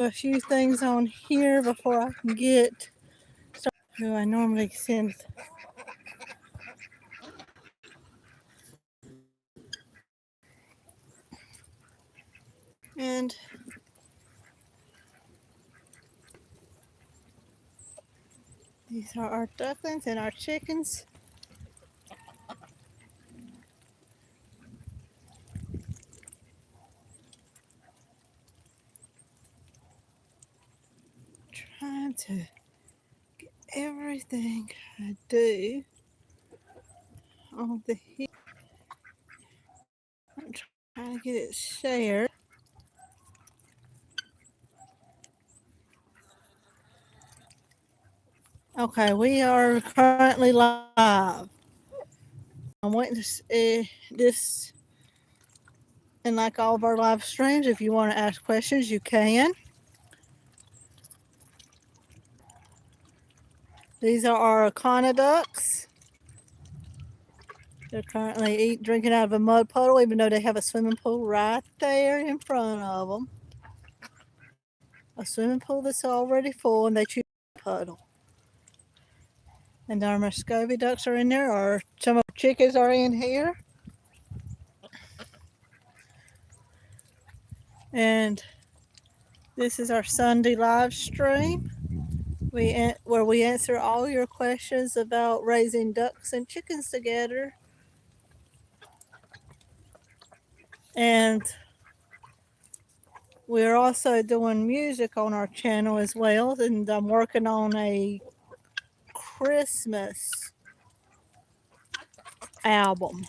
a few things on here before I can get started. Who I normally send. And these are our ducklings and our chickens. Trying to get everything I do on the here. I'm trying to get it shared. Okay, we are currently live. I'm waiting to see this. And like all of our live streams, if you want to ask questions, you can. These are our ducks. They're currently drinking out of a mud puddle, even though they have a swimming pool right there in front of them. A swimming pool that's already full, and they choose a puddle. And our Muscovy ducks are in there, or some of our chickens are in here. And this is our Sunday live stream where we answer all your questions about raising ducks and chickens together. And we're also doing music on our channel as well. And I'm working on a Christmas album.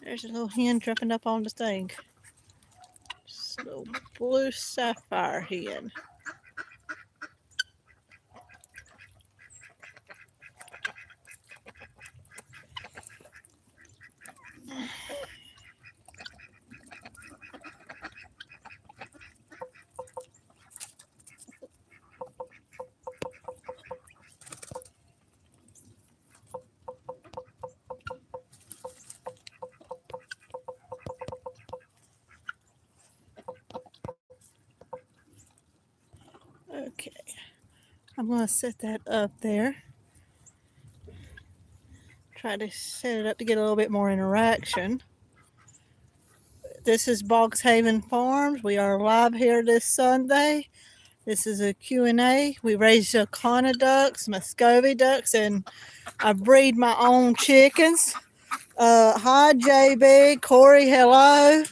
There's a little hen jumping up on the thing. Just a little blue sapphire hen. Okay, I'm going to set that up there. Try to set it up to get a little bit more interaction. This is BoggsHavenFarm. We are live here this Sunday. This is a Q&A. We raise Yacana ducks, Muscovy ducks, and I breed my own chickens. Hi, JB, Corey, hello.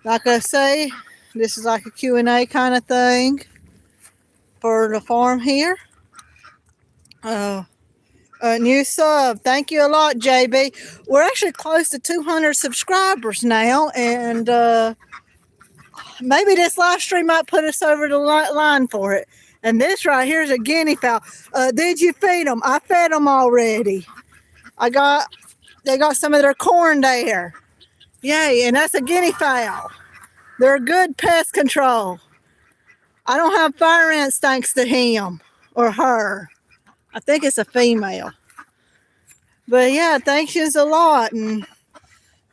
Like I say, this is like a Q&A kind of thing for the farm here. New sub. Thank you a lot, JB. We're actually close to 200 subscribers now, and maybe this live stream might put us over the line for it. And this right here is a guinea fowl. Did you feed them? I fed them already. They got some of their corn there. Yay, and that's a guinea fowl. They're good pest control. I don't have fire ants thanks to him or her. I think it's a female. But yeah, thanks you a lot. And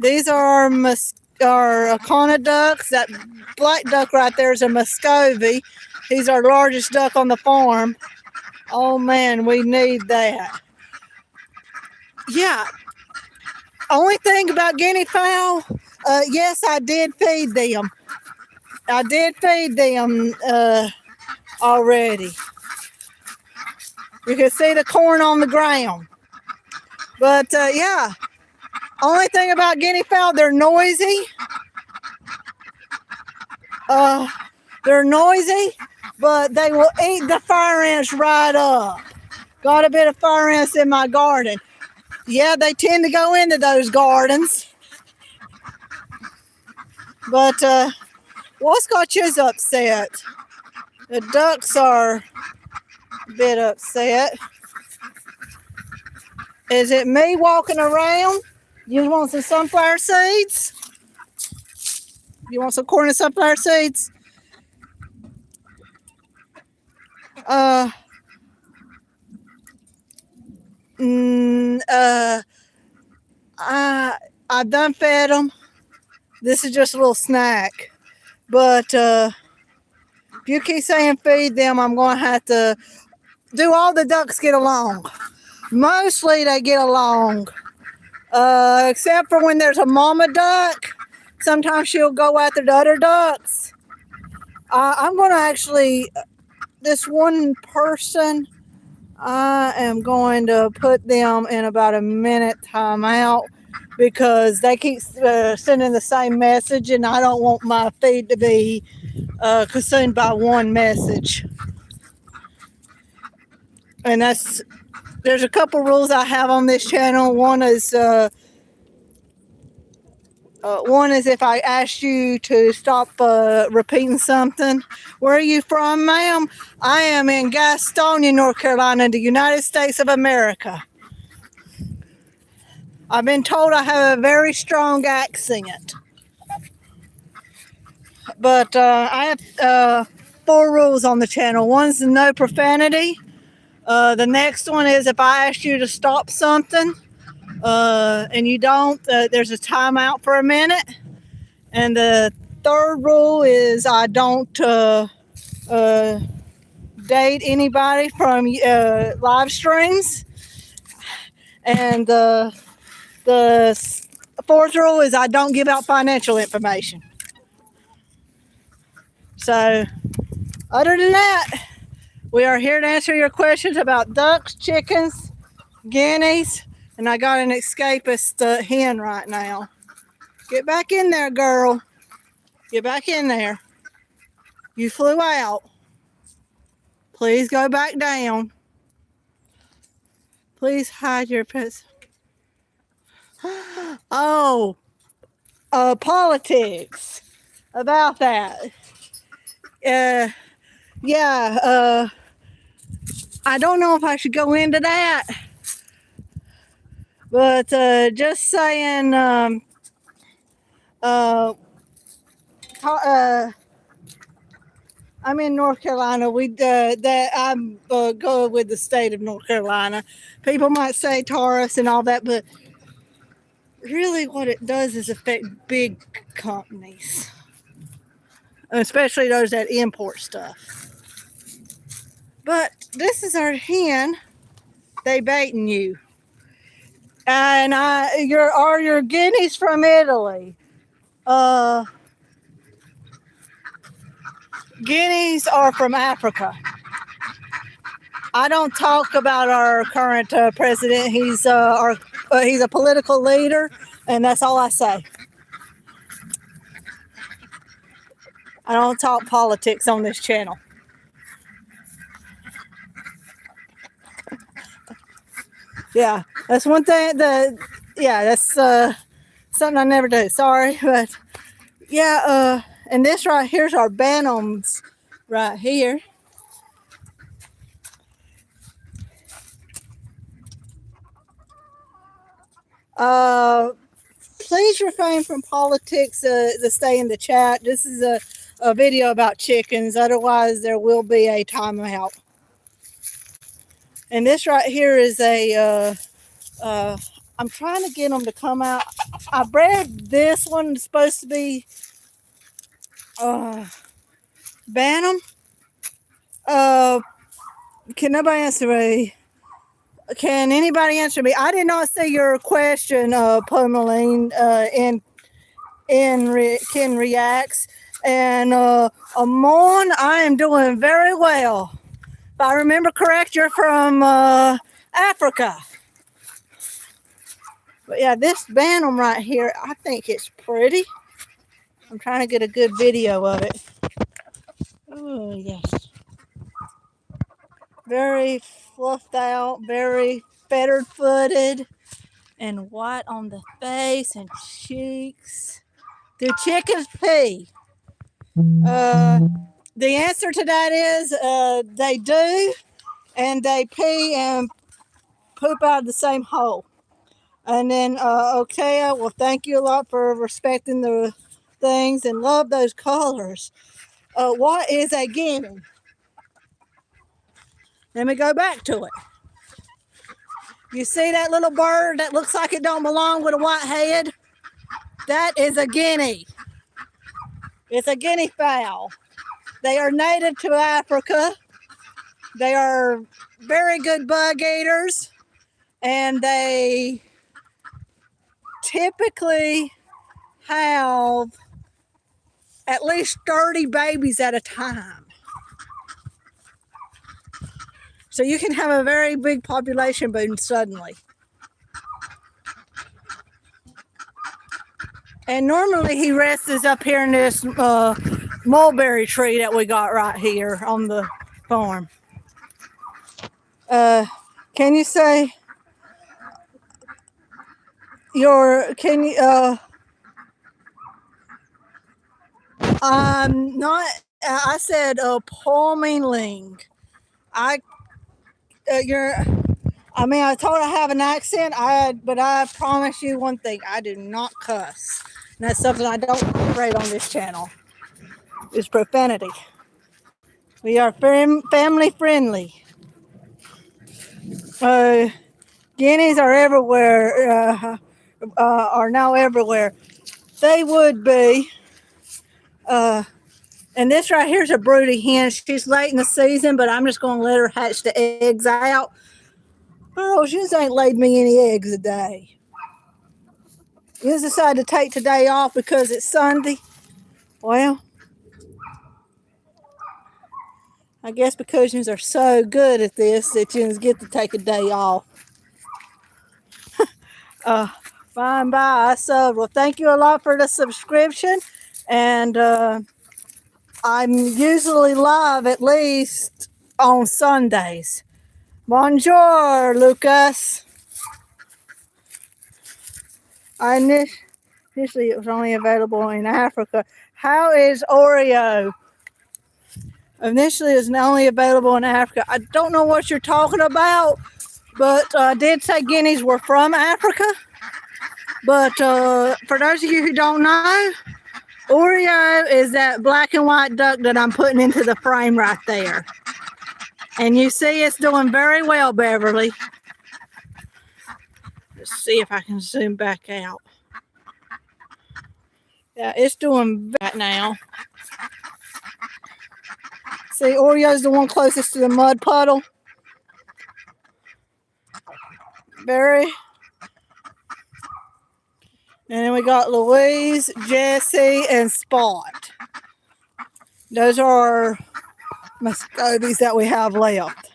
these are our Yacana ducks. That black duck right there is a Muscovy. He's our largest duck on the farm. Oh man, we need that. Yeah. Only thing about guinea fowl, yes, I did feed them. I did feed them already. You can see the corn on the ground. But yeah, only thing about guinea fowl, they're noisy. They're noisy, but they will eat the fire ants right up. Got a bit of fire ants in my garden. Yeah, they tend to go into those gardens. But what's got you upset? The ducks are a bit upset. Is it me walking around? You want some sunflower seeds? You want some corn and sunflower seeds? I done fed them. This is just a little snack. But If you keep saying feed them, I'm going to have to. Do all the ducks get along? Mostly they get along, except for when there's a mama duck. Sometimes she'll go after the other ducks. I'm going to actually, this one person, I am going to put them in about a minute timeout because they keep sending the same message, and I don't want my feed to be consumed by one message. And there's a couple rules I have on this channel. One is if I ask you to stop repeating something. Where are you from, ma'am? I am in Gastonia, North Carolina, the United States of America. I've been told I have a very strong accent. But I have 4 rules on the channel. One's no profanity. The next one is if I ask you to stop something and you don't, there's a timeout for a minute. And the third rule is I don't date anybody from live streams. And the fourth rule is I don't give out financial information. So other than that, we are here to answer your questions about ducks, chickens, guineas, and I got an escapist hen right now. Get back in there, girl. Get back in there. You flew out. Please go back down. Please hide your pets. Oh, politics. About that. Yeah, I don't know if I should go into that. But just saying, I'm in North Carolina. I'm go with the state of North Carolina. People might say Taurus and all that, but really what it does is affect big companies, especially those that import stuff. But this is our hen. They baiting you. And are your guineas from Italy? Guineas are from Africa. I don't talk about our current president. He's a political leader, and that's all I say. I don't talk politics on this channel. Yeah, that's one thing. That's something I never do. Sorry, but yeah. And this right here's our Bantams right here. Please refrain from politics to stay in the chat. This is a video about chickens. Otherwise, there will be a timeout. And this right here is I'm trying to get them to come out. I bred this one. It's supposed to be Bantam. Can nobody answer me? Can anybody answer me? I did not see your question, Pomeline, Ken Reacts. And Amon, I am doing very well. If I remember correct, you're from Africa. But yeah, this Bantam right here, I think it's pretty. I'm trying to get a good video of it. Oh, yes. Very fluffed out, very feathered footed, and white on the face and cheeks. Do chickens pee? The answer to that is they do, and they pee and poop out of the same hole. And then, okay, well, thank you a lot for respecting the things and love those colors. What is a guinea? Let me go back to it. You see that little bird that looks like it don't belong with a white head? That is a guinea. It's a guinea fowl. They are native to Africa. They are very good bug eaters, and they typically have at least 30 babies at a time. So you can have a very big population boom suddenly. And normally he rests up here in this mulberry tree that we got right here on the farm. Can you say I'm not, I said palming ling. I told I have an accent, but I promise you one thing, I do not cuss. And that's something I don't tolerate on this channel, is profanity. We are family friendly. Guineas are everywhere, are now everywhere. They would be, and this right here is a broody hen. She's late in the season, but I'm just going to let her hatch the eggs out. Oh, she just ain't laid me any eggs a day. You just decided to take today off because it's Sunday. Well, I guess because you are so good at this that you get to take a day off. Fine by. So, well, thank you a lot for the subscription. And I'm usually live at least on Sundays. Bonjour, Lucas. Initially, it was only available in Africa. How is Oreo? Initially, it was only available in Africa. I don't know what you're talking about, but I did say guineas were from Africa. But for those of you who don't know, Oreo is that black and white duck that I'm putting into the frame right there. And you see it's doing very well, Beverly. Let's see if I can zoom back out. Yeah, it's doing right now. See, Oreo's the one closest to the mud puddle. Barry. And then we got Louise, Jessie, and Spot. Those are Muscovies that we have left.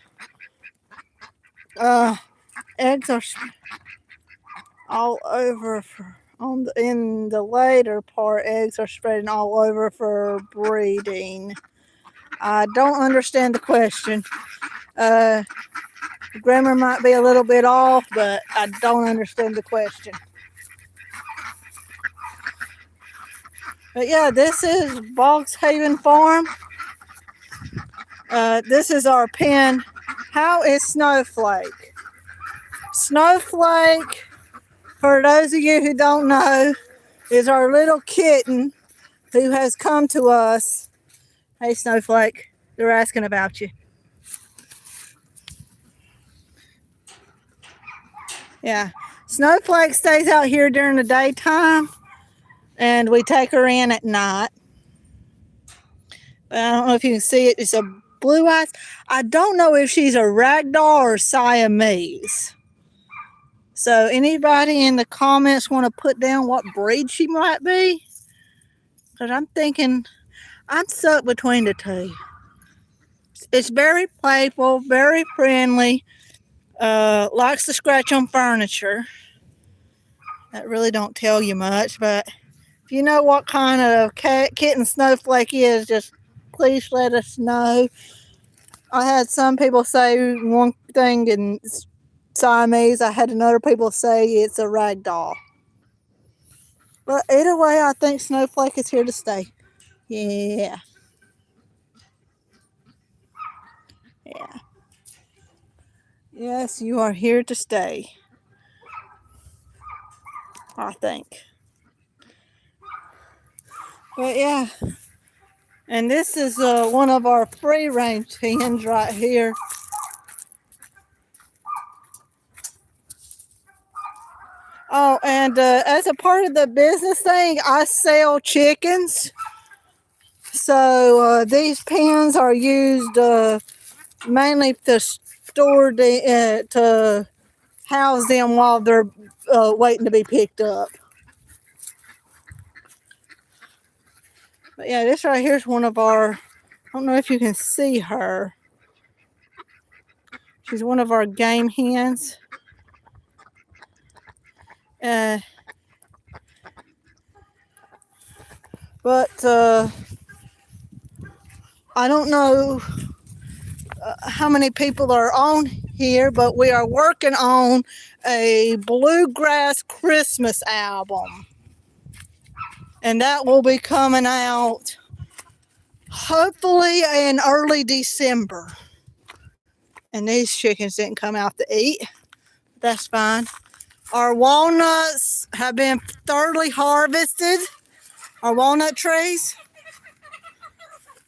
Eggs are all over in the later part. Eggs are spreading all over for breeding. I don't understand the question. Grammar might be a little bit off, but I don't understand the question. But yeah, this is BoggsHavenFarm. This is our pen. How is Snowflake? Snowflake, for those of you who don't know, is our little kitten who has come to us. Hey, Snowflake, they're asking about you. Yeah, Snowflake stays out here during the daytime, and we take her in at night. But I don't know if you can see it. It's a blue eyes. I don't know if she's a ragdoll or Siamese. So anybody in the comments want to put down what breed she might be? Because I'm thinking I'm stuck between the two. It's very playful, very friendly, likes to scratch on furniture. That really don't tell you much, but if you know what kind of kitten Snowflake is, just please let us know. I had some people say one thing in Siamese. I had another people say it's a ragdoll. But either way, I think Snowflake is here to stay. Yeah. Yeah. Yes, you are here to stay. I think. But yeah. And this is one of our free range hens right here. Oh, and as a part of the business thing, I sell chickens. So these pens are used mainly to store to house them while they're waiting to be picked up. But yeah, this right here is one of our, I don't know if you can see her. She's one of our game hens. But I don't know how many people are on here, but we are working on a bluegrass Christmas album. And that will be coming out hopefully in early December. And these chickens didn't come out to eat. That's fine. Our walnuts have been thoroughly harvested. Our walnut trees.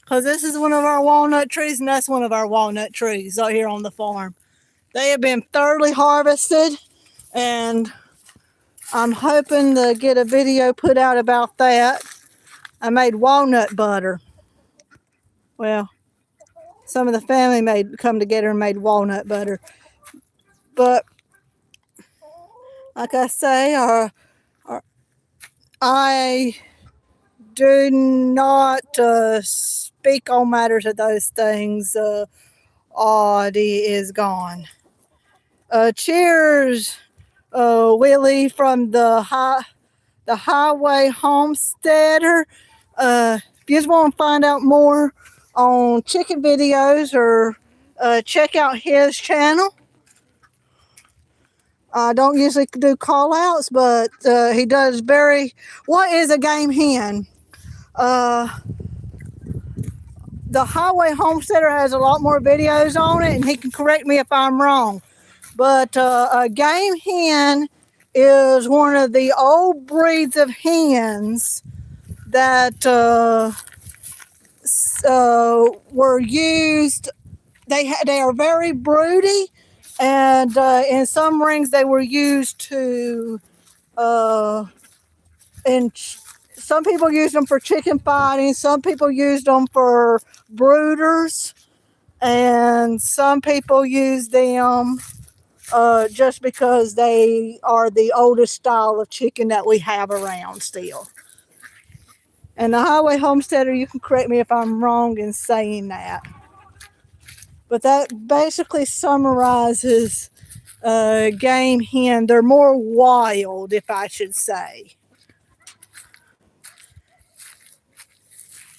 Because this is one of our walnut trees and that's one of our walnut trees out here on the farm. They have been thoroughly harvested and I'm hoping to get a video put out about that. I made walnut butter. Well, some of the family come together and made walnut butter. But like I say, I do not speak on matters of those things. Audie is gone. Cheers, Willie from the Highway Homesteader. If you just want to find out more on chicken videos or check out his channel. I don't usually do call outs, but he does what is a game hen? The Highway Homesteader has a lot more videos on it and he can correct me if I'm wrong. But a game hen is one of the old breeds of hens that were used. They are very broody, and in some rings they were used to. And some people used them for chicken fighting. Some people used them for brooders, and some people use them just because they are the oldest style of chicken that we have around still. And the Highway Homesteader, you can correct me if I'm wrong in saying that. But that basically summarizes game hen. They're more wild, if I should say.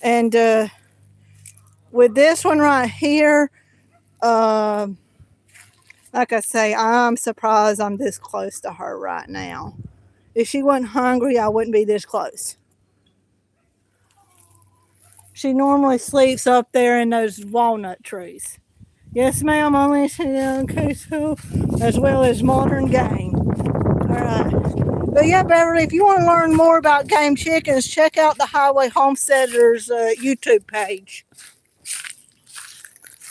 And with this one right here, like I say, I'm surprised I'm this close to her right now. If she wasn't hungry, I wouldn't be this close. She normally sleeps up there in those walnut trees. Yes, ma'am, only okay, so as well as modern game. All right. But yeah, Beverly, if you want to learn more about game chickens, check out the Highway Homesteader's YouTube page.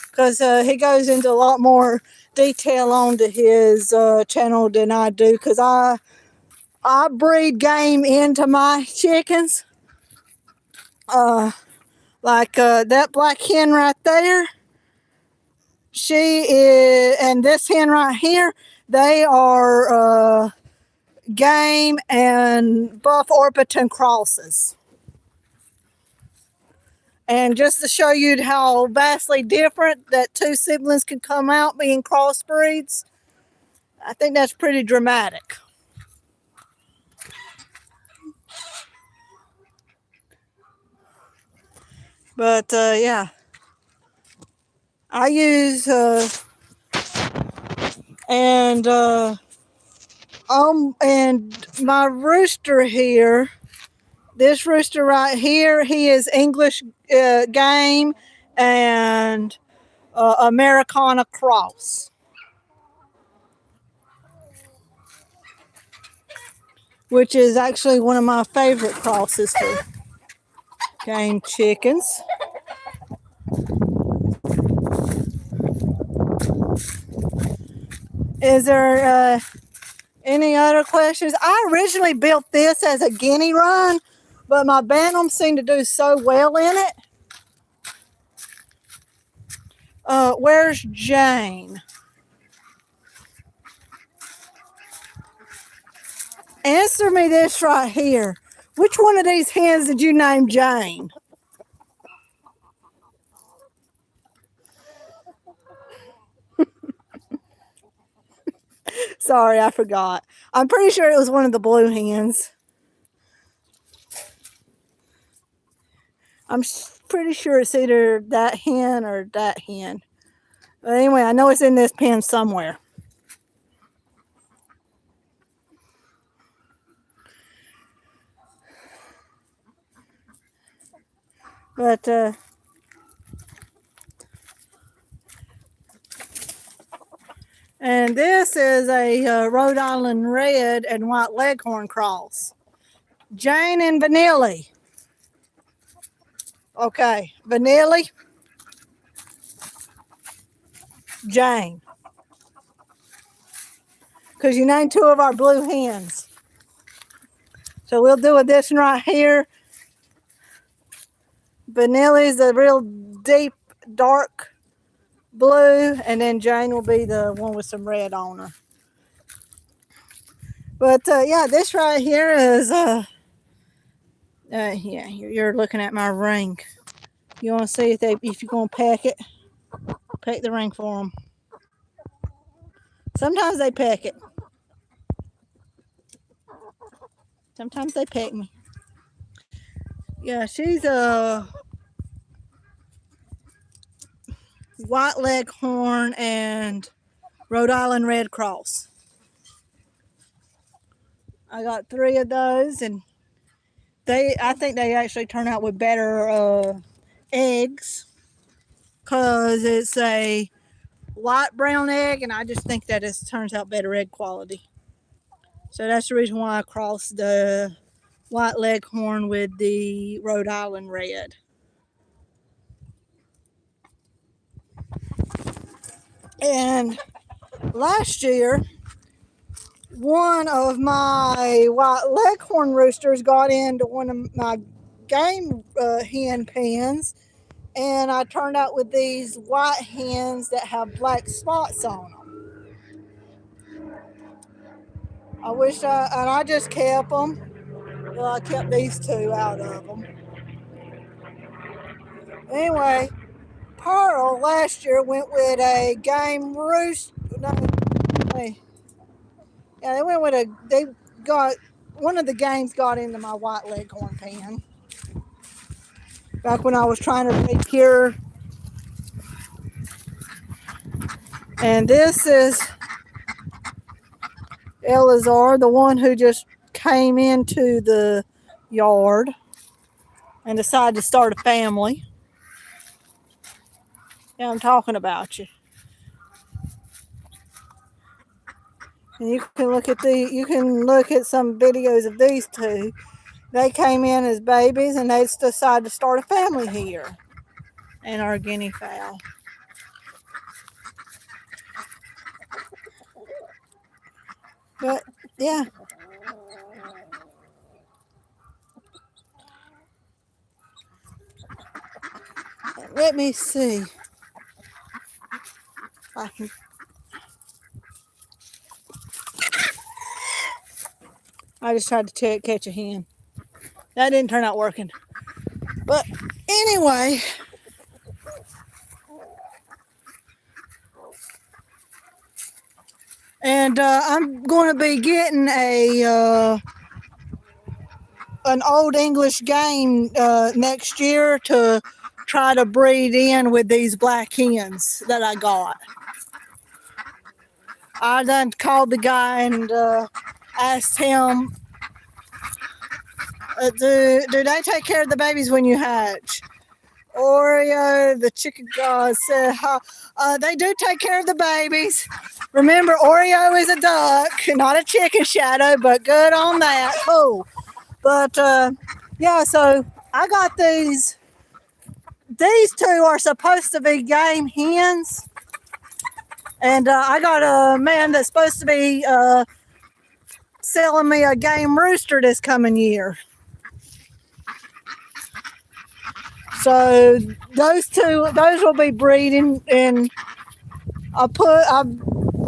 Because he goes into a lot more detail onto his channel than I do. Because I breed game into my chickens. Like that black hen right there. She is, and this hen right here, they are game and buff Orpington crosses. And just to show you how vastly different that two siblings can come out being crossbreeds, I think that's pretty dramatic. But yeah, I use and my rooster here, this rooster right here, he is English game and Americana cross, which is actually one of my favorite crosses for game chickens. Is there any other questions? I originally built this as a guinea run, but my bantams seem to do so well in it. Where's Jane? Answer me this right here. Which one of these hens did you name Jane? Sorry, I forgot. I'm pretty sure it was one of the blue hens. I'm pretty sure it's either that hen or that hen. But anyway, I know it's in this pen somewhere. But and this is a Rhode Island Red and White Leghorn cross. Jane and Vanilla. Okay, Vanilla, Jane. Because you named two of our blue hens. So we'll do this one right here. Vanilla is a real deep, dark blue, and then Jane will be the one with some red on her. But yeah, this right here is yeah, you're looking at my ring. You want to see if you're gonna pack it? Pack the ring for them. Sometimes they pack it. Sometimes they pack me. Yeah, she's a White Leghorn and Rhode Island Red Cross. I got 3 of those, and I think they actually turn out with better eggs, because it's a light brown egg, and I just think that it turns out better egg quality. So that's the reason why I crossed the White Leghorn with the Rhode Island Red. And last year, one of my White Leghorn roosters got into one of my game hen pens, and I turned out with these white hens that have black spots on them. I just kept them. Well, I kept these 2 out of them. Anyway, Pearl last year went with a game roost. No, yeah, they went with they got, one of the games got into my White Leghorn pen. Back when I was trying to procure. And this is Elazar, the one who just came into the yard and decided to start a family. Yeah, I'm talking about you. And you can look at some videos of these 2. They came in as babies, and they decided to start a family here. And our guinea fowl. But yeah. Let me see. I just tried to catch a hen. That didn't turn out working. But anyway, and I'm going to be getting an Old English game next year to try to breed in with these black hens that I got. I done called the guy and asked him, do they take care of the babies when you hatch? Oreo, the chicken god, said, they do take care of the babies. Remember, Oreo is a duck, not a chicken, Shadow, but good on that. Cool. But yeah, so I got these. These 2 are supposed to be game hens. And I got a man that's supposed to be selling me a game rooster this coming year. So those will be breeding, and I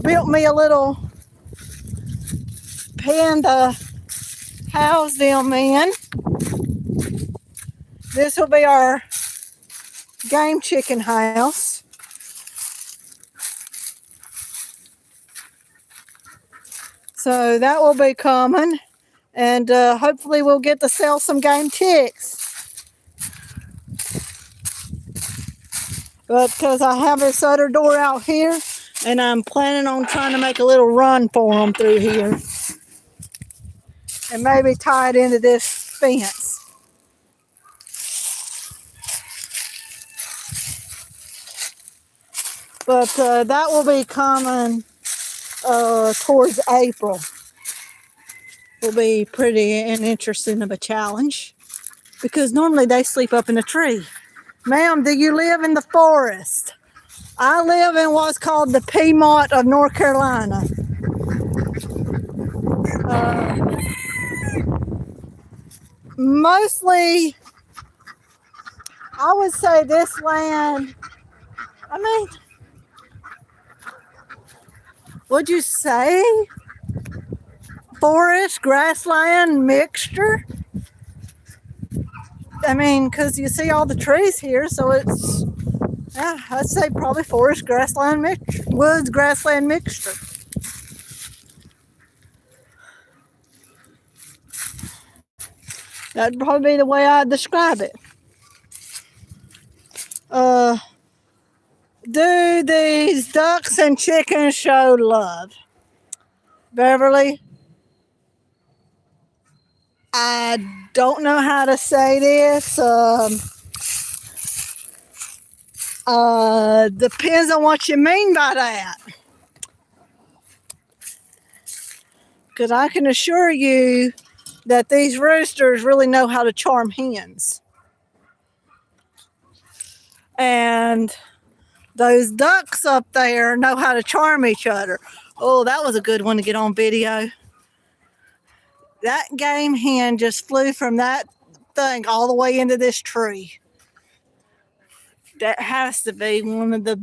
built me a little pen to house them in. This will be our game chicken house. So that will be coming, and hopefully we'll get to sell some game chicks. But because I have this other door out here, and I'm planning on trying to make a little run for them through here, and maybe tie it into this fence. But that will be coming towards April. Will be pretty and interesting of a challenge, because normally they sleep up in the tree. Ma'am, do you live in the forest? I live in what's called the Piedmont of North Carolina. Mostly, I would say this land, would you say forest, grassland mixture? Because you see all the trees here, so it's, yeah, I'd say probably forest, grassland mixture, woods, grassland mixture. That'd probably be the way I'd describe it. Do these ducks and chickens show love? Beverly, I don't know how to say this. Depends on what you mean by that. Because I can assure you that these roosters really know how to charm hens. And those ducks up there know how to charm each other. Oh, that was a good one to get on video. That game hen just flew from that thing all the way into this tree. That has to be one of the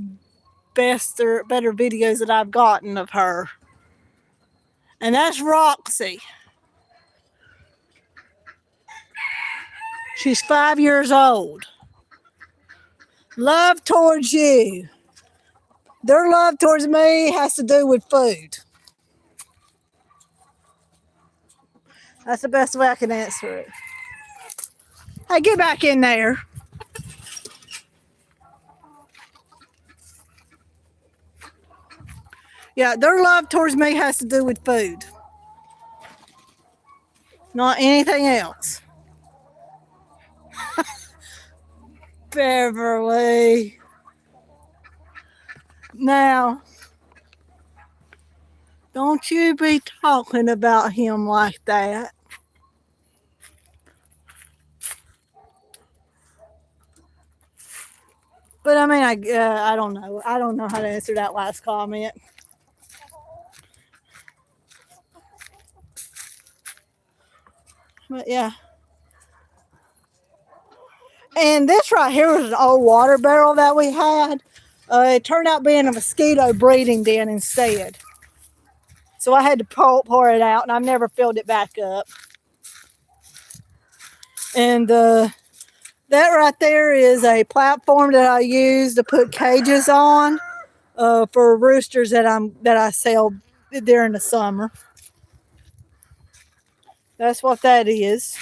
best or better videos that I've gotten of her. And that's Roxy. She's 5 years old. Love towards you. Their love towards me has to do with food. That's the best way I can answer it. Hey, get back in there. Yeah, their love towards me has to do with food. Not anything else. Beverly. Now, don't you be talking about him like that. But I don't know. I don't know how to answer that last comment. But yeah. And this right here was an old water barrel that we had. It turned out being a mosquito breeding den instead. So I had to pour it out, and I've never filled it back up. And that right there is a platform that I use to put cages on for roosters that I sell during the summer. That's what that is.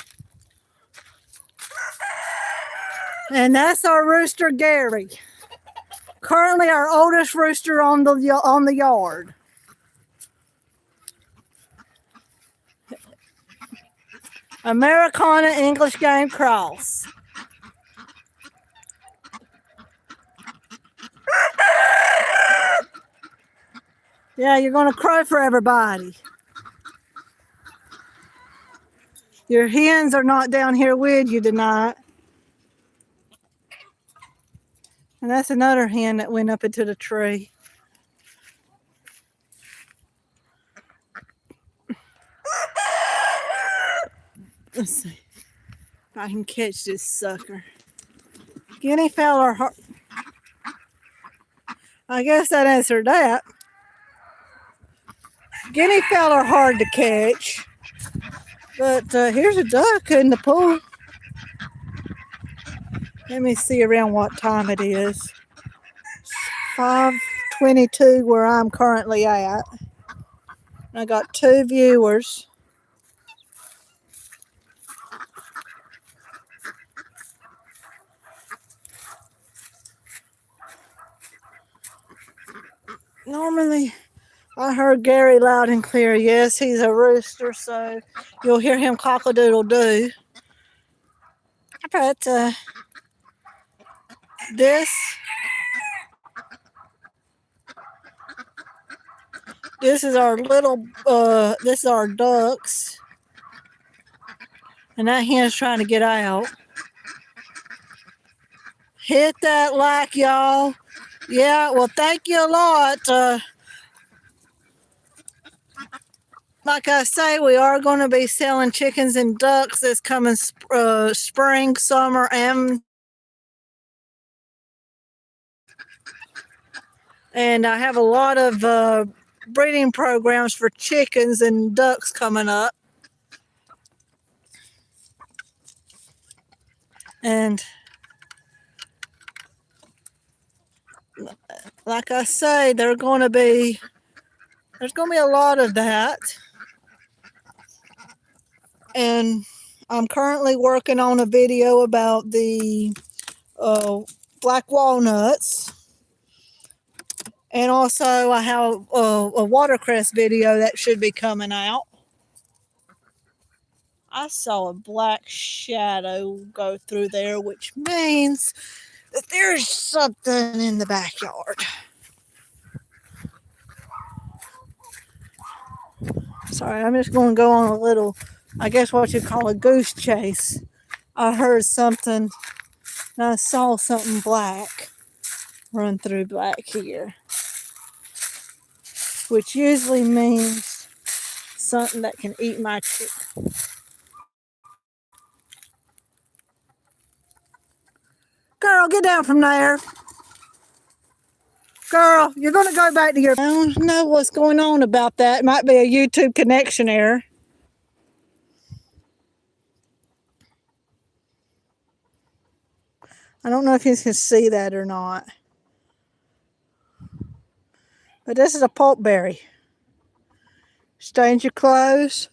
And that's our rooster, Gary. Currently our oldest rooster on the yard. Americana English Game Cross. Yeah, you're going to crow for everybody. Your hens are not down here with you tonight. And that's another hen that went up into the tree. Let's see if I can catch this sucker. Guinea fowl are hard. I guess that answered that. Guinea fowl are hard to catch. But here's a duck in the pool. Let me see around what time it is. 5:22 where I'm currently at. I got 2 viewers. Normally, I heard Gary loud and clear. Yes, he's a rooster, so you'll hear him cock-a-doodle-doo. But this is our this is our ducks. And that hen's trying to get out. Hit that like, y'all. Yeah, well, thank you a lot. Like I say, we are going to be selling chickens and ducks this coming spring, summer, and I have a lot of breeding programs for chickens and ducks coming up. And like I say, there's going to be a lot of that. And I'm currently working on a video about the black walnuts. And also I have a watercress video that should be coming out. I saw a black shadow go through there, which means that there's something in the backyard. Sorry, I'm just going to go on a little, I guess what you call a goose chase. I heard something, and I saw something black run through back here, which usually means something that can eat my chick. Girl, get down from there. Girl, you're going to go back to your... I don't know what's going on about that. It might be a YouTube connection error. I don't know if you can see that or not. But this is a pulpberry. Stains your clothes,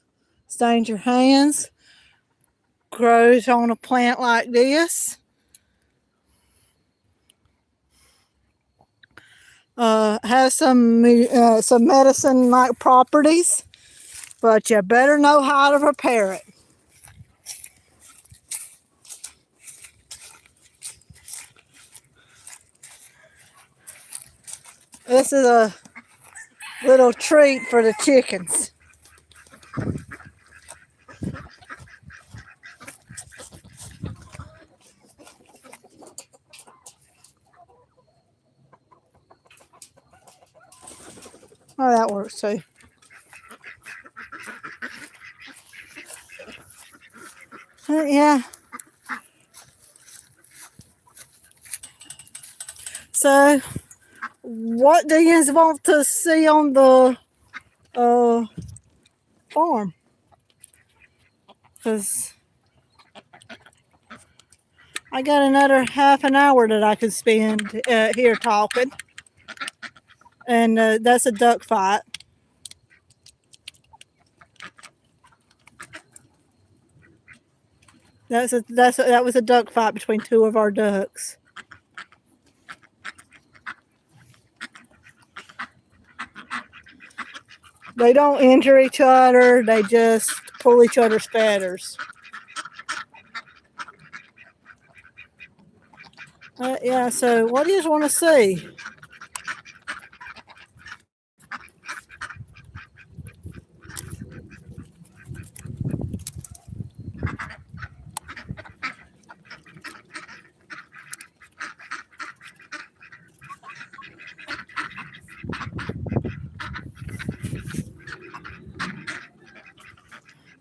stains your hands, grows on a plant like this. Has some medicine-like properties, but you better know how to prepare it. This is a little treat for the chickens. Oh, that works too. Yeah. So, what do you want to see on the farm? Because I got another half an hour that I could spend here talking. And that's a duck fight. That was a duck fight between 2 of our ducks. They don't injure each other. They just pull each other's feathers. Yeah, so what do you want to see?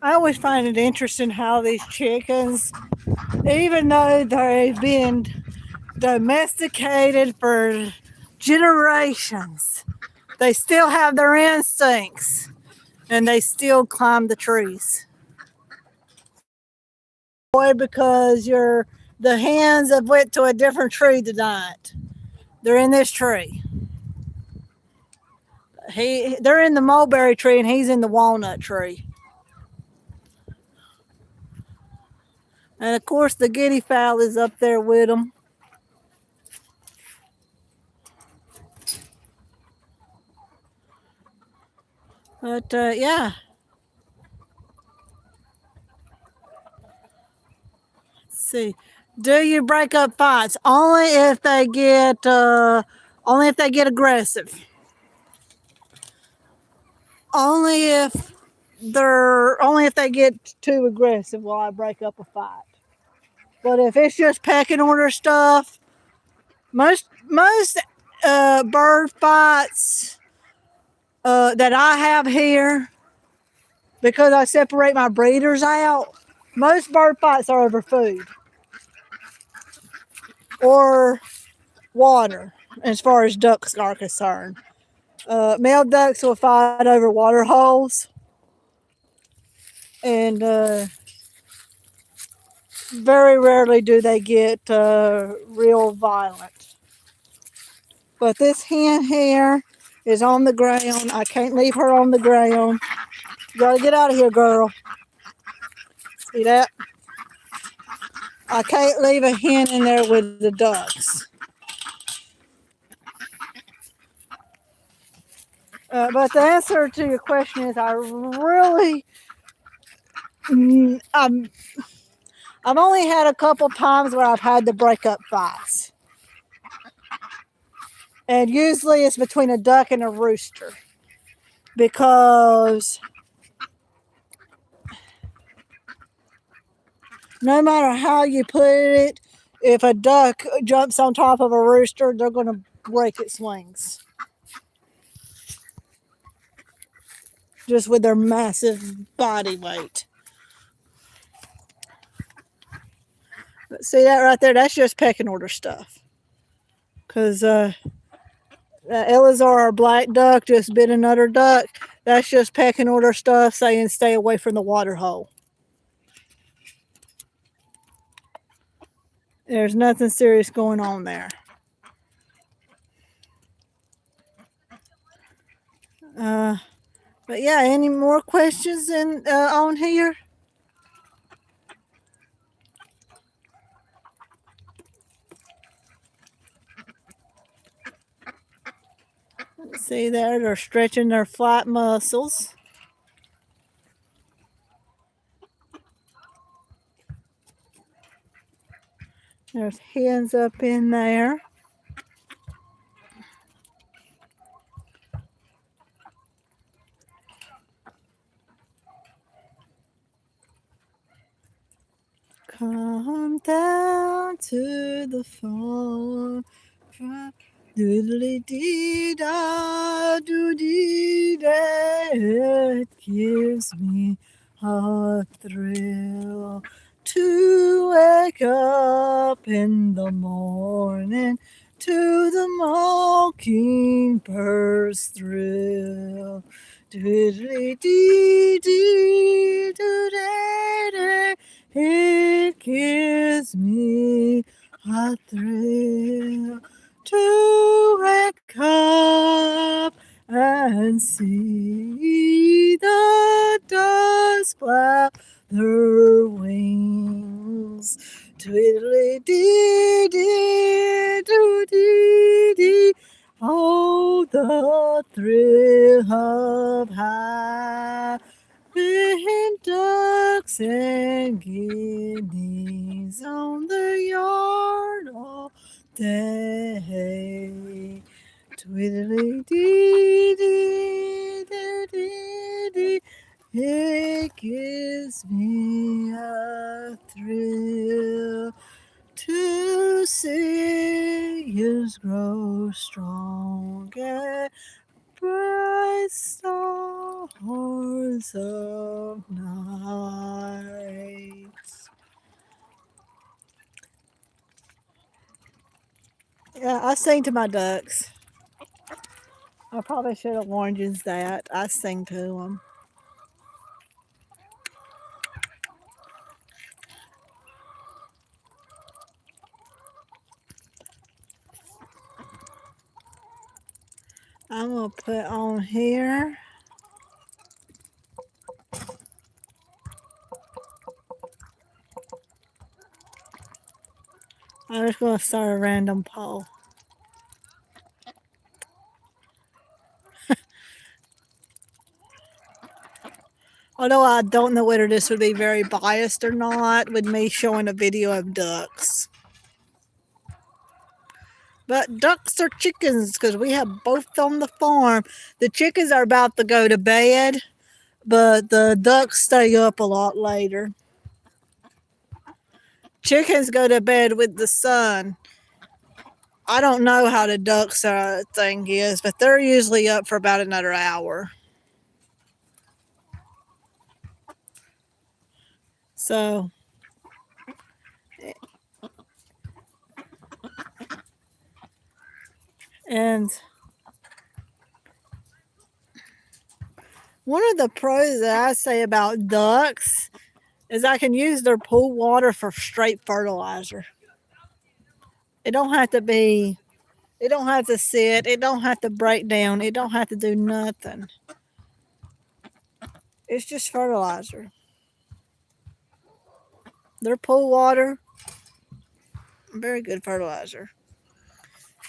I always find it interesting how these chickens, even though they've been domesticated for generations. They still have their instincts and they still climb the trees. Boy, because the hens have went to a different tree tonight. They're in this tree. They're in the mulberry tree and he's in the walnut tree. And of course the guinea fowl is up there with them. But yeah. Let's see. Do you break up fights? Only if they get aggressive. Only if they get too aggressive will I break up a fight. But if it's just pecking order stuff, most bird fights that I have here, because I separate my breeders out, most bird fights are over food or water, as far as ducks are concerned. Male ducks will fight over water holes, and very rarely do they get real violent. But this hen here is on the ground. I can't leave her on the ground. You gotta get out of here, girl. See that? I can't leave a hen in there with the ducks. But the answer to your question is I've only had a couple times where I've had to break up fights. And usually it's between a duck and a rooster. Because no matter how you put it, if a duck jumps on top of a rooster, they're going to break its wings. Just with their massive body weight. But see that right there? That's just pecking order stuff. Because Eleazar, our black duck, just bit another duck. That's just pecking order stuff saying stay away from the water hole. There's nothing serious going on there. But yeah, any more questions on here? See there, they're stretching their flat muscles. There's hens up in there. Come down to the farm. Doodly dee da doody da. It gives me a thrill to wake up in the morning to the mockingbird's thrill. Doodly dee dee doo day day. It gives me a thrill to wake up and see the doves flap their wings. Twiddly dee dee doo dee dee. Oh, the thrill of having ducks and guineas on the yard all day. Twiddly dee dee dee dee dee. It gives me a thrill to see yours grow strong and bright stars of night. Yeah, I sing to my ducks. I probably should have warned you that. I sing to them. I'm going to put on here. I'm just going to start a random poll. Although I don't know whether this would be very biased or not with me showing a video of ducks. But ducks are chickens because we have both on the farm. The chickens are about to go to bed, but the ducks stay up a lot later. Chickens go to bed with the sun. I don't know how the ducks thing is, but they're usually up for about another hour. So, and one of the pros that I say about ducks is I can use their pool water for straight fertilizer. It don't have to be, it don't have to sit, it don't have to break down, it don't have to do nothing. It's just fertilizer. Their pool water, very good fertilizer.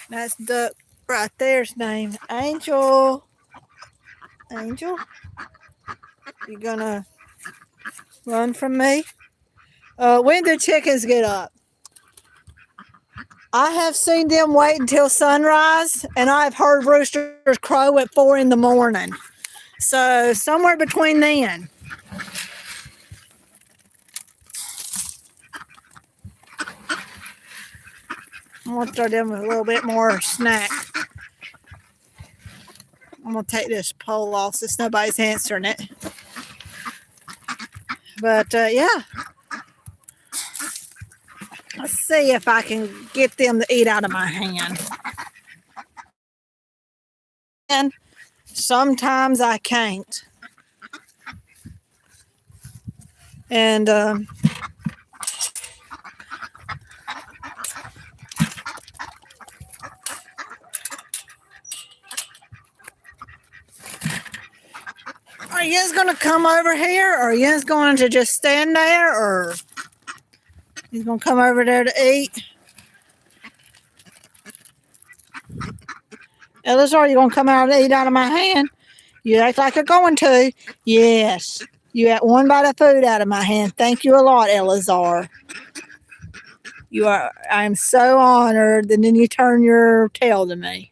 That's duck right there's name. Angel. Angel? You gonna run from me? When do chickens get up? I have seen them wait until sunrise, and I've heard roosters crow at 4 in the morning. So somewhere between then. I'm gonna throw them a little bit more snack. I'm gonna take this poll off since nobody's answering it. But yeah, let's see if I can get them to eat out of my hand. And sometimes I can't. And are you guys gonna come over here, or are you guys going to just stand there, or you gonna come over there to eat? Elizar, you gonna come out and eat out of my hand? You act like you're going to. Yes. You got one bite of food out of my hand. Thank you a lot, Elizar. You are. I am so honored. And then you turn your tail to me.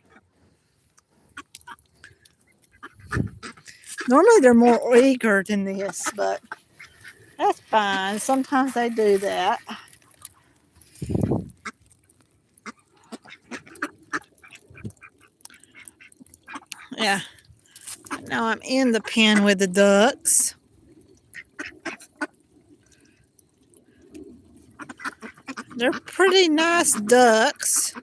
Normally they're more eager than this, but that's fine. Sometimes they do that. Yeah. Now I'm in the pen with the ducks. They're pretty nice ducks.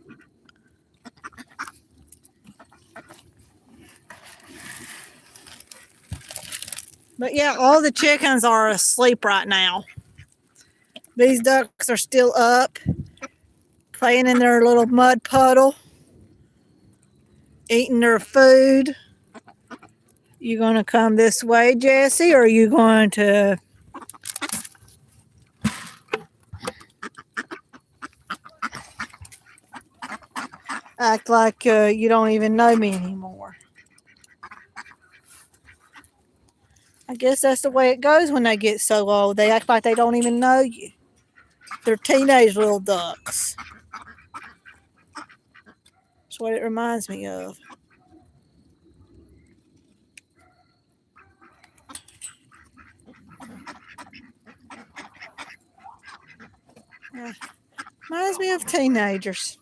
But yeah, all the chickens are asleep right now. These ducks are still up, playing in their little mud puddle, eating their food. You gonna come this way, Jesse, or are you going to act like you don't even know me anymore? I guess that's the way it goes when they get so old. They act like they don't even know you. They're teenage little ducks. That's what it reminds me of. Yeah. Reminds me of teenagers.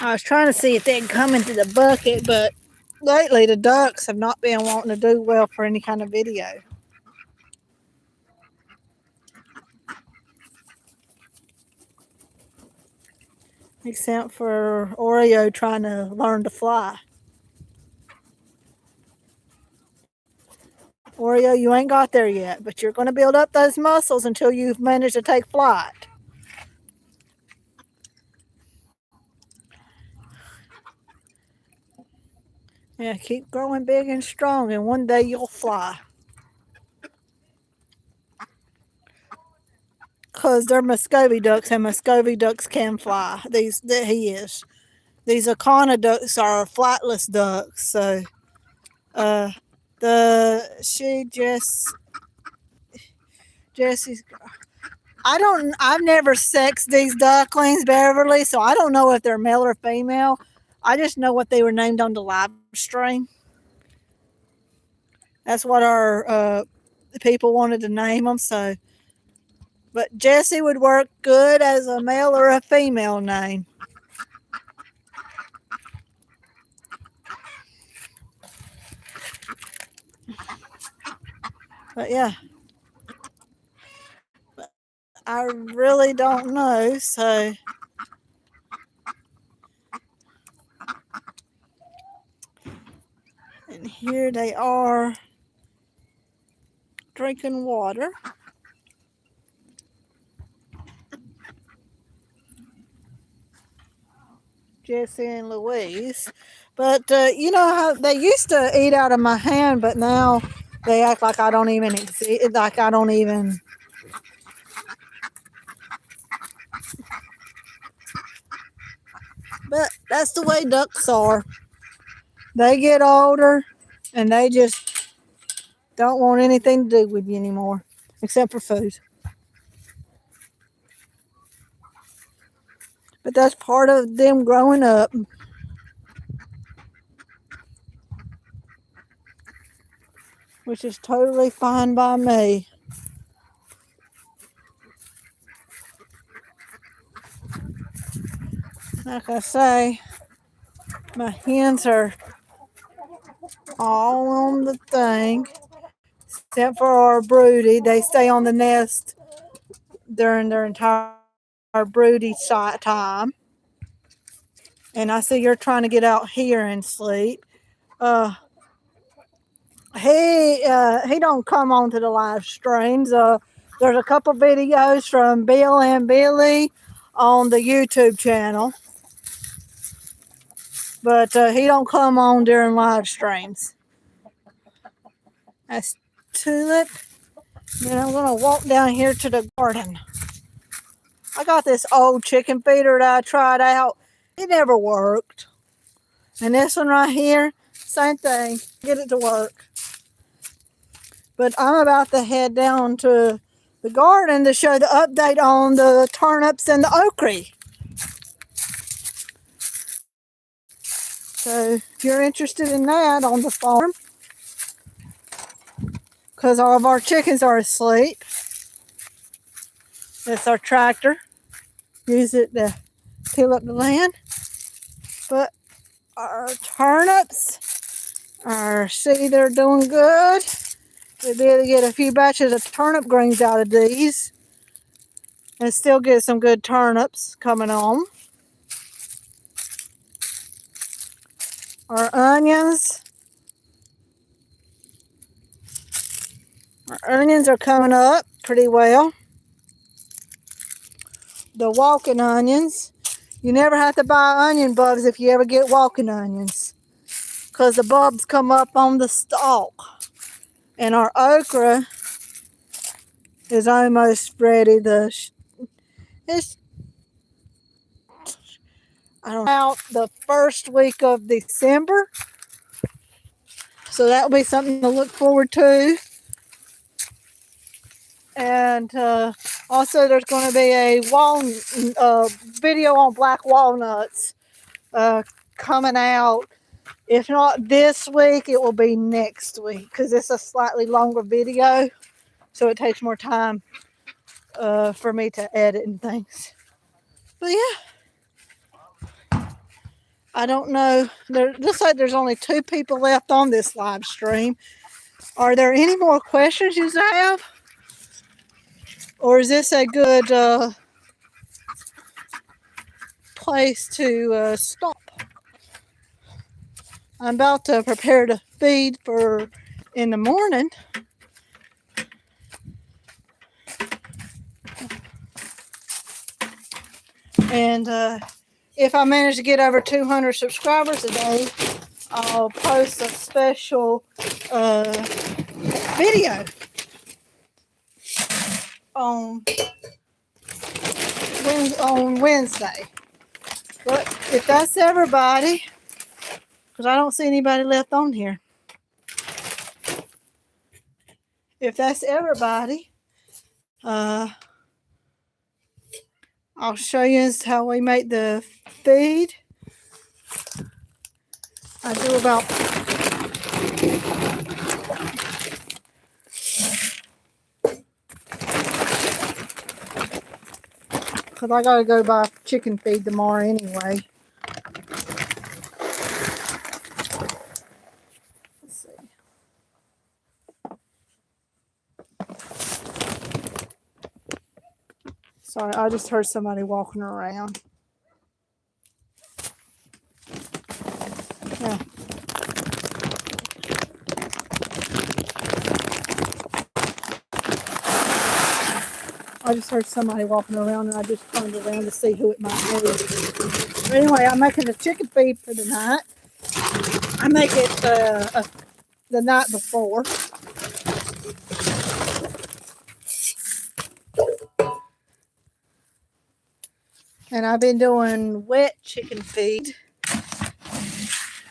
I was trying to see if they'd come into the bucket, but lately the ducks have not been wanting to do well for any kind of video. Except for Oreo trying to learn to fly. Oreo, you ain't got there yet, but you're going to build up those muscles until you've managed to take flight. Yeah, keep growing big and strong, and one day you'll fly. Because they're Muscovy ducks, and Muscovy ducks can fly. These Akana ducks are flightless ducks. So, Jesse's. I've never sexed these ducklings, Beverly, so I don't know if they're male or female. I just know what they were named on the live stream. That's what our people wanted to name them. So, but Jesse would work good as a male or a female name. But yeah, I really don't know. So, and here they are drinking water. Jesse and Louise. But you know how they used to eat out of my hand, but now they act like I don't even exist. Like I don't even. But that's the way ducks are. They get older, and they just don't want anything to do with you anymore, except for food. But that's part of them growing up. Which is totally fine by me. Like I say, my hens are all on the thing, except for our broody. They stay on the nest during their entire broody time. And I see you're trying to get out here and sleep. He don't come onto the live streams. There's a couple videos from Bill and Billy on the YouTube channel, but he don't come on during live streams. That's Tulip. Then I'm gonna walk down here to the garden. I got this old chicken feeder that I tried out. It never worked. And this one right here, same thing. Get it to work. But I'm about to head down to the garden to show the update on the turnips and the okra. So if you're interested in that on the farm, because all of our chickens are asleep, that's our tractor. Use it to till up the land. But our turnips they're doing good. We'll be able to get a few batches of turnip greens out of these and still get some good turnips coming on. Our onions are coming up pretty well. The walking onions. You never have to buy onion bulbs if you ever get walking onions, because the bulbs come up on the stalk. And our okra is almost ready. It's out the first week of December, so that will be something to look forward to. And also, there's going to be a video on black walnuts coming out. If not this week, it will be next week, because it's a slightly longer video, so it takes more time for me to edit and things. But yeah, I don't know. There looks like there's only 2 people left on this live stream. Are there any more questions you have? Or is this a good place to stop? I'm about to prepare to feed for in the morning. And if I manage to get over 200 subscribers a day, I'll post a special video on Wednesday. But if that's everybody, because I don't see anybody left on here. If that's everybody, I'll show you how we make the feed. I do about because I gotta go buy chicken feed tomorrow anyway. Let's see. Sorry, I just heard somebody walking around. Yeah. I just heard somebody walking around and I just turned around to see who it might be. But anyway, I'm making a chicken feed for the night. I make it the night before. And I've been doing wet chicken feed.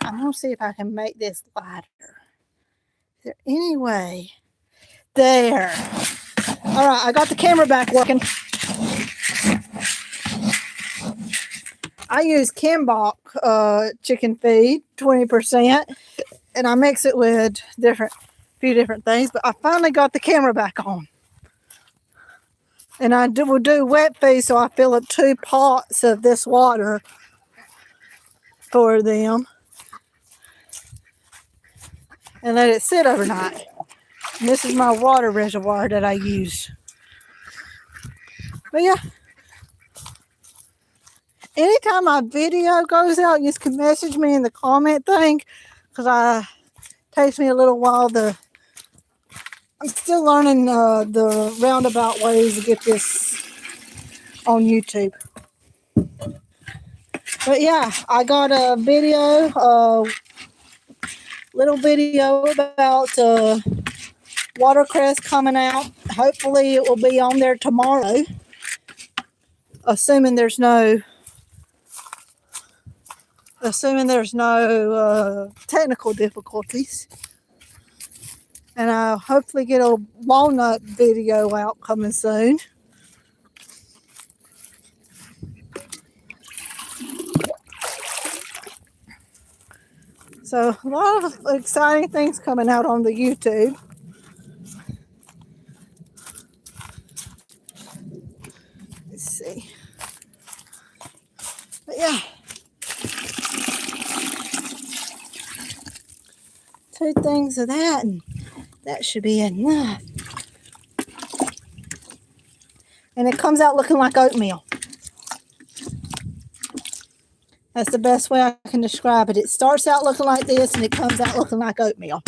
I'm going to see if I can make this lighter. Is there any way? There. All right, I got the camera back working. I use Kimbok chicken feed, 20%, and I mix it with few different things, but I finally got the camera back on. And I will do wet feed, so I fill up 2 pots of this water for them and let it sit overnight. And this is my water reservoir that I use. But yeah, anytime my video goes out, you can message me in the comment thing, because it takes me a little while I'm still learning the roundabout ways to get this on YouTube. But yeah, I got a video, little video about watercress coming out. Hopefully it will be on there tomorrow, assuming there's no technical difficulties. And I'll hopefully get a walnut video out coming soon. So a lot of exciting things coming out on the YouTube. Let's see. But yeah. 2 things of that, and that should be enough. And it comes out looking like oatmeal. That's the best way I can describe it. It starts out looking like this and it comes out looking like oatmeal.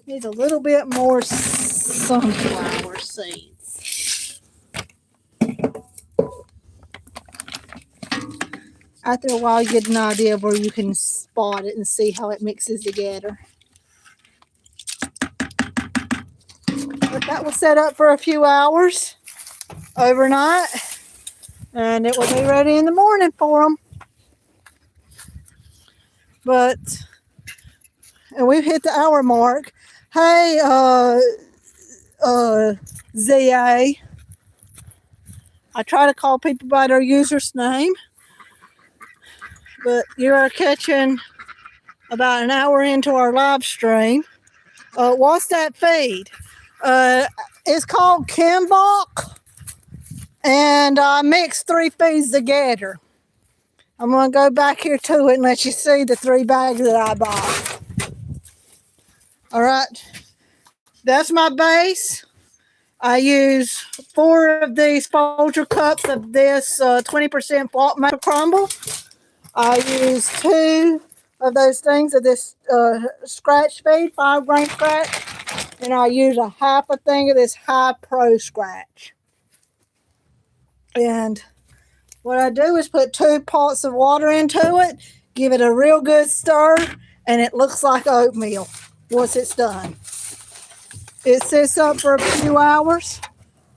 Needs a little bit more sunflower seeds. After a while, you get an idea of where you can spot it and see how it mixes together. But that will set up for a few hours overnight, and it will be ready in the morning for them. And we've hit the hour mark. Hey, ZA. I try to call people by their user's name, but you're catching about an hour into our live stream. What's that feed? It's called Kimbok, and I mix 3 feeds together. I'm going to go back here to it and let you see the 3 bags that I bought. All right. That's my base. I use 4 of these Folger cups of this 20% Flop Maple Crumble. I use 2 of those things of this scratch feed, 5-grain scratch. And I use a half a thing of this High Pro scratch. And what I do is put 2 pots of water into it, give it a real good stir, and it looks like oatmeal once it's done. It sits up for a few hours,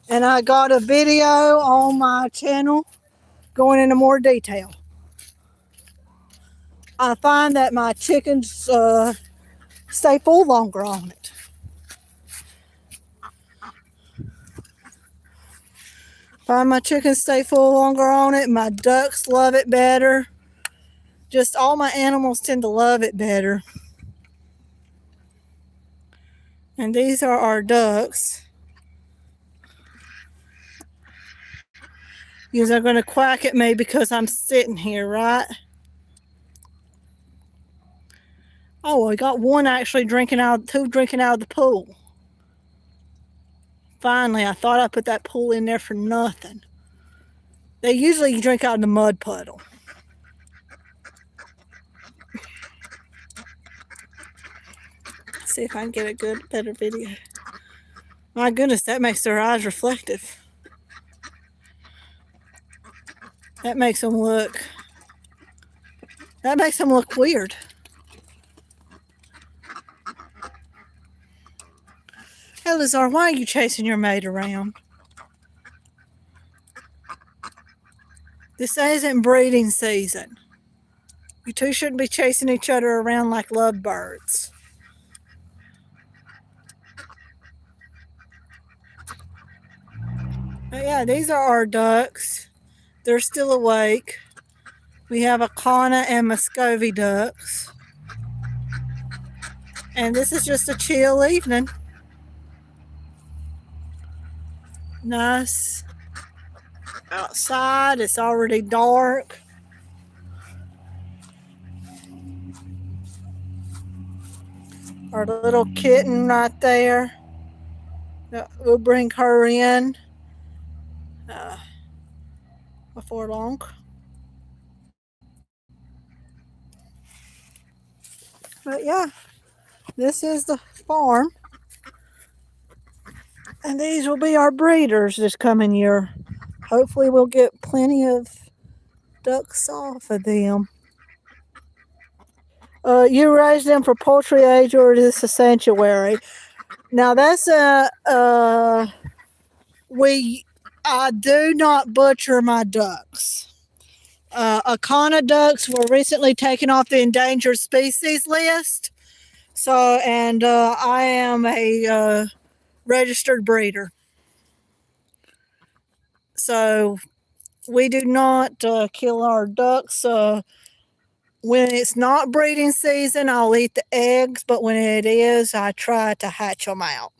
and I got a video on my channel going into more detail. I find that my chickens stay full longer on it. Find my chickens stay full longer on it. My ducks love it better. Just all my animals tend to love it better. And these are our ducks. They're going to quack at me because I'm sitting here, right? Oh, I got one actually drinking out, 2 drinking out of the pool. Finally, I thought I put that pool in there for nothing. They usually drink out of the mud puddle. Let's see if I can get a better video. My goodness, that makes their eyes reflective. That makes them look weird. Hey, Lazar, why are you chasing your mate around? This isn't breeding season. You two shouldn't be chasing each other around like lovebirds. But yeah, these are our ducks. They're still awake. We have Akana and Muscovy ducks. And this is just a chill evening. Nice. Outside, it's already dark. Our little kitten right there. We'll bring her in before long. But yeah, this is the farm. And these will be our breeders this coming year. Hopefully we'll get plenty of ducks off of them. You raise them for poultry age, or is this a sanctuary? Now that's I do not butcher my ducks. Akana ducks were recently taken off the endangered species list. So, and I am a registered breeder. So we do not kill our ducks. When it's not breeding season, I'll eat the eggs, but when it is, I try to hatch them out.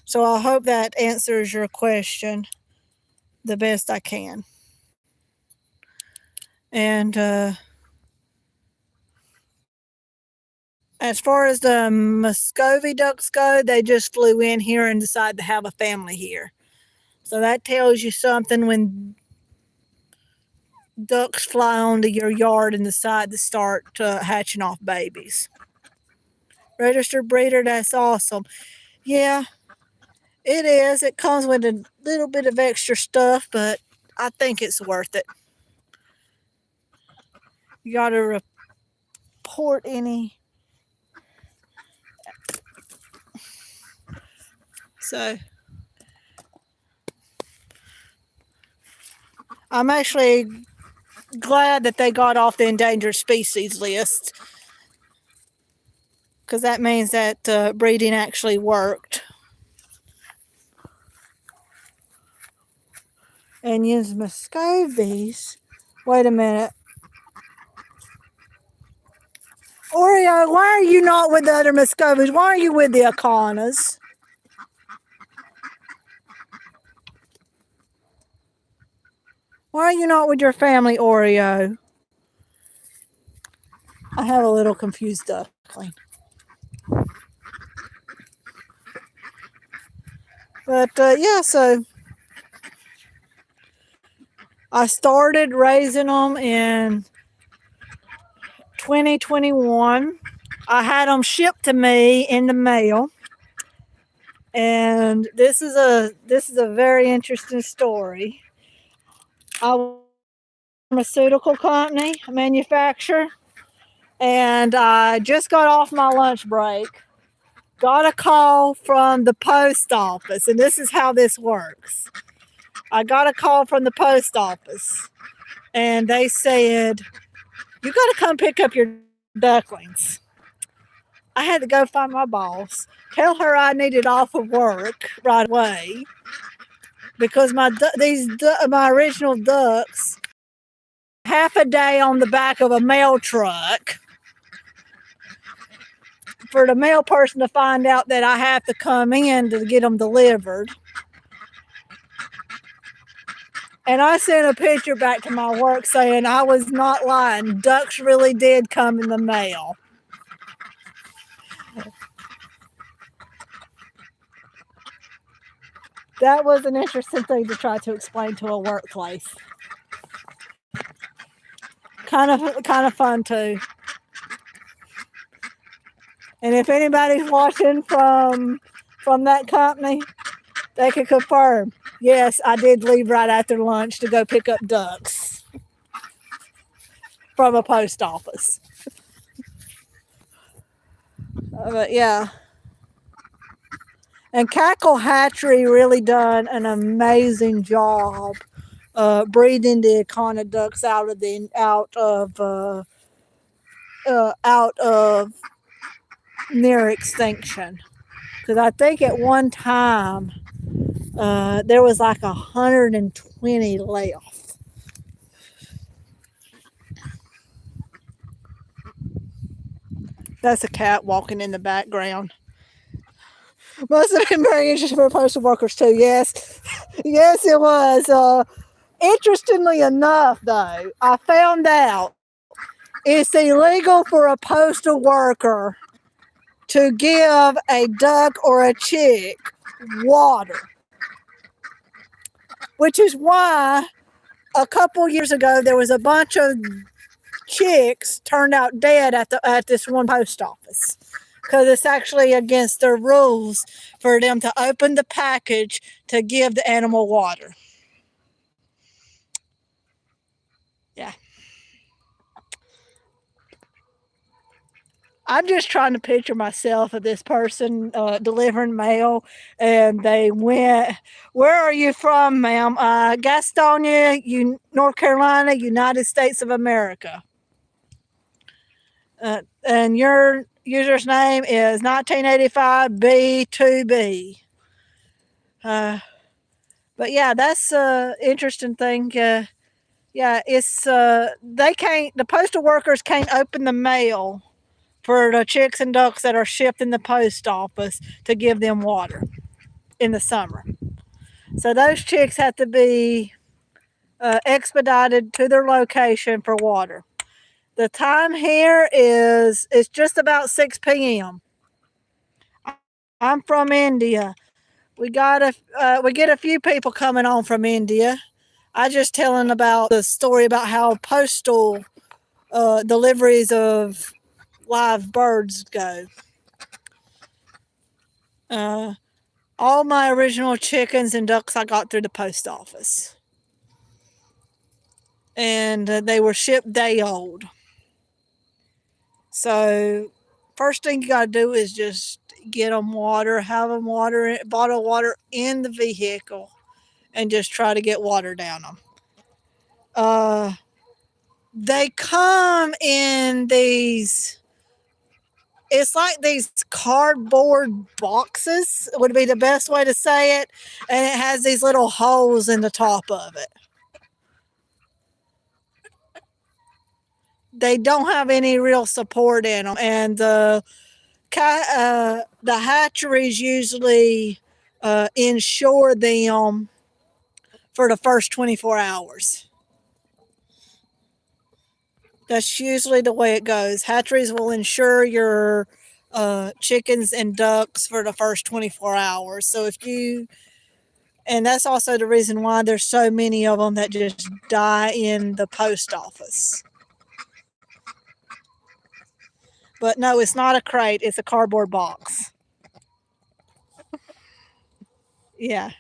So I hope that answers your question the best I can. And as far as the Muscovy ducks go, they just flew in here and decided to have a family here. So that tells you something when ducks fly onto your yard and decide to start hatching off babies. Registered breeder, that's awesome. Yeah, it is. It comes with a little bit of extra stuff, but I think it's worth it. You got to report any. So I'm actually glad that they got off the endangered species list, because that means that breeding actually worked. And use Muscovies. Wait a minute. Oreo, why are you not with the other Muscovies? Why are you with the Akanas? Why are you not with your family, Oreo? I have a little confused duckling. But yeah, so I started raising them in 2021. I had them shipped to me in the mail, and this is a very interesting story. I pharmaceutical company, a manufacturer, and I just got off my lunch break. Got a call from the post office, and this is how this works. I got a call from the post office, and they said, "You got to come pick up your ducklings." I had to go find my boss, tell her I needed off of work right away because my original ducks half a day on the back of a mail truck for the mail person to find out that I have to come in to get them delivered. And I sent a picture back to my work saying I was not lying. Ducks really did come in the mail. That was an interesting thing to try to explain to a workplace. Kind of fun too. And if anybody's watching from that company, they can confirm. Yes, I did leave right after lunch to go pick up ducks from a post office. But yeah. And Cackle Hatchery really done an amazing job breeding the iguana ducks out of near extinction. Because I think at one time there was like 120 left. That's a cat walking in the background. Must have been very interesting for postal workers too. Yes, yes, it was. Interestingly enough, though, I found out it's illegal for a postal worker to give a duck or a chick water, which is why a couple years ago there was a bunch of chicks turned out dead at this one post office, because it's actually against their rules for them to open the package to give the animal water. Yeah. I'm just trying to picture myself of this person delivering mail, and they went, "Where are you from, ma'am?" Gastonia, North Carolina, United States of America. And your user's name is 1985 B2B. But yeah, that's an interesting thing. Yeah, it's the postal workers can't open the mail for the chicks and ducks that are shipped in the post office to give them water in the summer. So those chicks have to be expedited to their location for water. The time here is it's just about 6 p.m. I'm from India. We get a few people coming on from India. I just telling about the story about how postal deliveries of live birds go. All my original chickens and ducks I got through the post office, and they were shipped day old. So first thing you got to do is just get them water, have them bottle water in the vehicle, and just try to get water down them. They come in these, it's like these cardboard boxes would be the best way to say it, and it has these little holes in the top of it. They don't have any real support in them, and the hatcheries usually insure them for the first 24 hours. That's usually the way it goes. Hatcheries will insure your chickens and ducks for the first 24 hours. So if you, and that's also the reason why there's so many of them that just die in the post office. But no, it's not a crate, it's a cardboard box. Yeah.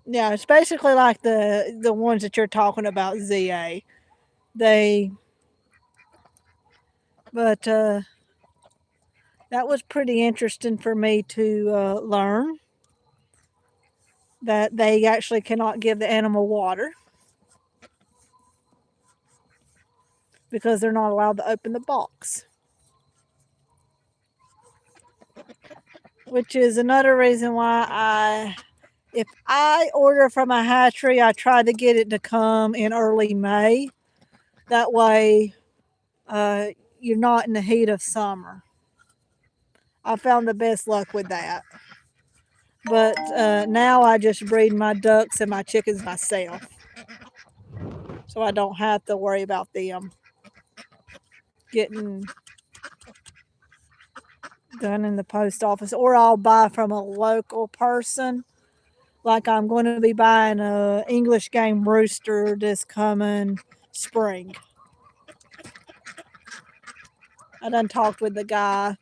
Yeah, it's basically like the ones that you're talking about, ZA. They, but that was pretty interesting for me to learn that they actually cannot give the animal water because they're not allowed to open the box. Which is another reason why if I order from a hatchery, I try to get it to come in early May. That way, uh, you're not in the heat of summer. I found the best luck with that. But now I just breed my ducks and my chickens myself. So I don't have to worry about them getting done in the post office. Or I'll buy from a local person. Like I'm going to be buying a English game rooster this coming spring. I done talked with the guy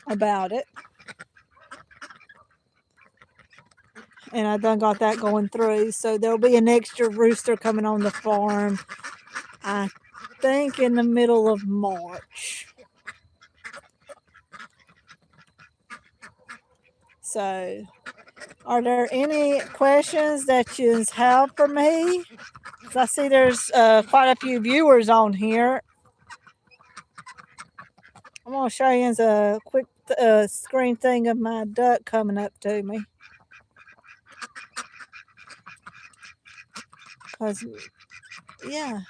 about it. And I done got that going through. So there'll be an extra rooster coming on the farm, I think in the middle of March. So, are there any questions that you have for me? I see there's quite a few viewers on here. I'm going to show you a quick screen thing of my duck coming up to me. Cause, yeah.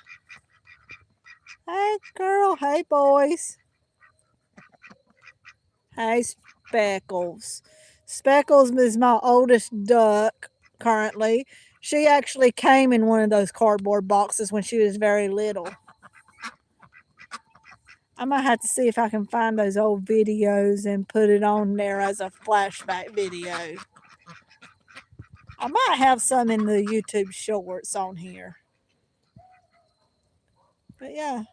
Hey, girl. Hey, boys. Hey, Speckles. Speckles is my oldest duck currently. She actually came in one of those cardboard boxes when she was very little. I might have to see if I can find those old videos and put it on there as a flashback video. I might have some in the YouTube shorts on here. But yeah,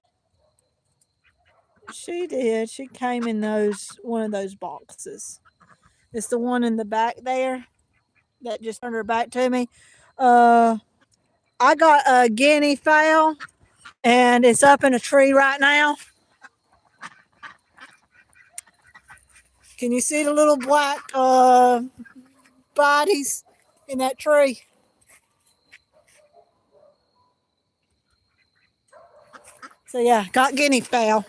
she did. She came in one of those boxes. It's the one in the back there that just turned her back to me. I got a guinea fowl, and it's up in a tree right now. Can you see the little black bodies in that tree? So yeah, got guinea fowl.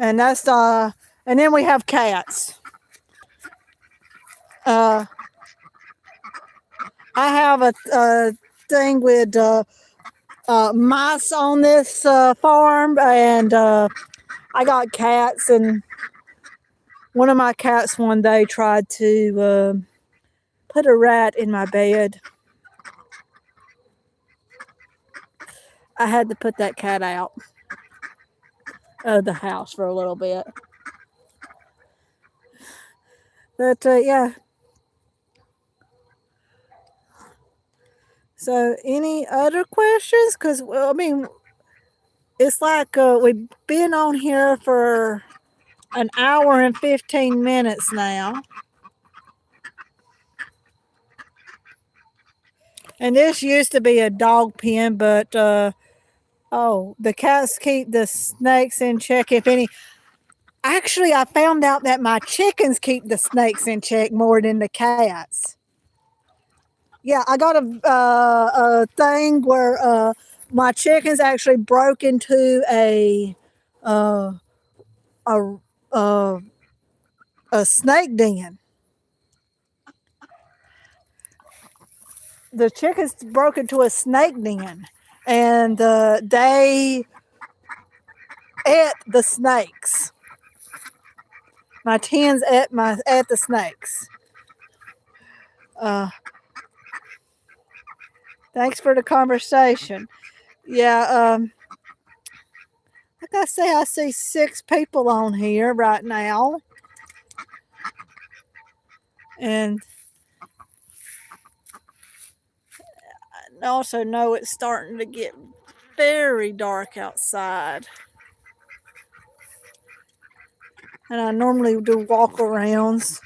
And that's and then we have cats. I have a thing with mice on this farm, and I got cats, and one of my cats one day tried to put a rat in my bed. I had to put that cat out of the house for a little bit. But yeah. So any other questions? Because, well, I mean, it's like we've been on here for an hour and 15 minutes now. And this used to be a dog pen, but the cats keep the snakes in check, if any. Actually, I found out that my chickens keep the snakes in check more than the cats. Yeah, I got a thing where my chickens actually broke into a snake den. The chickens broke into a snake den, and they ate the snakes. My hens ate the snakes. Uh, thanks for the conversation. Yeah, like I say, I see 6 people on here right now. And I also know it's starting to get very dark outside. And I normally do walk arounds.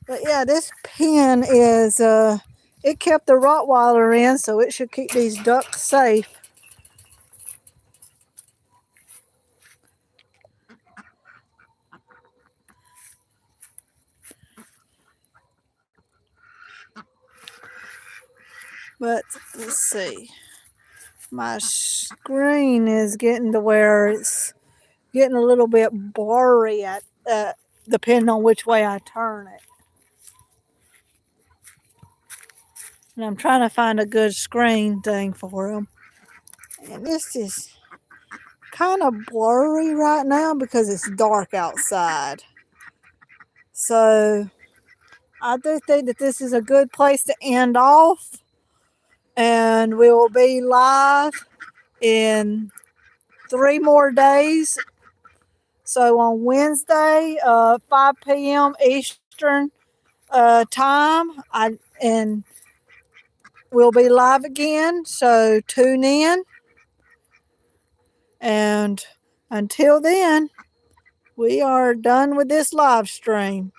But yeah, this pen is, it kept the Rottweiler in, so it should keep these ducks safe. But let's see. My screen is getting to where it's getting a little bit blurry at depending on which way I turn it. And I'm trying to find a good screen thing for them. And this is kind of blurry right now because it's dark outside. So I do think that this is a good place to end off. And we will be live in 3 more days. So on Wednesday, 5 p.m. Eastern time, and we'll be live again. So tune in. And until then, we are done with this live stream.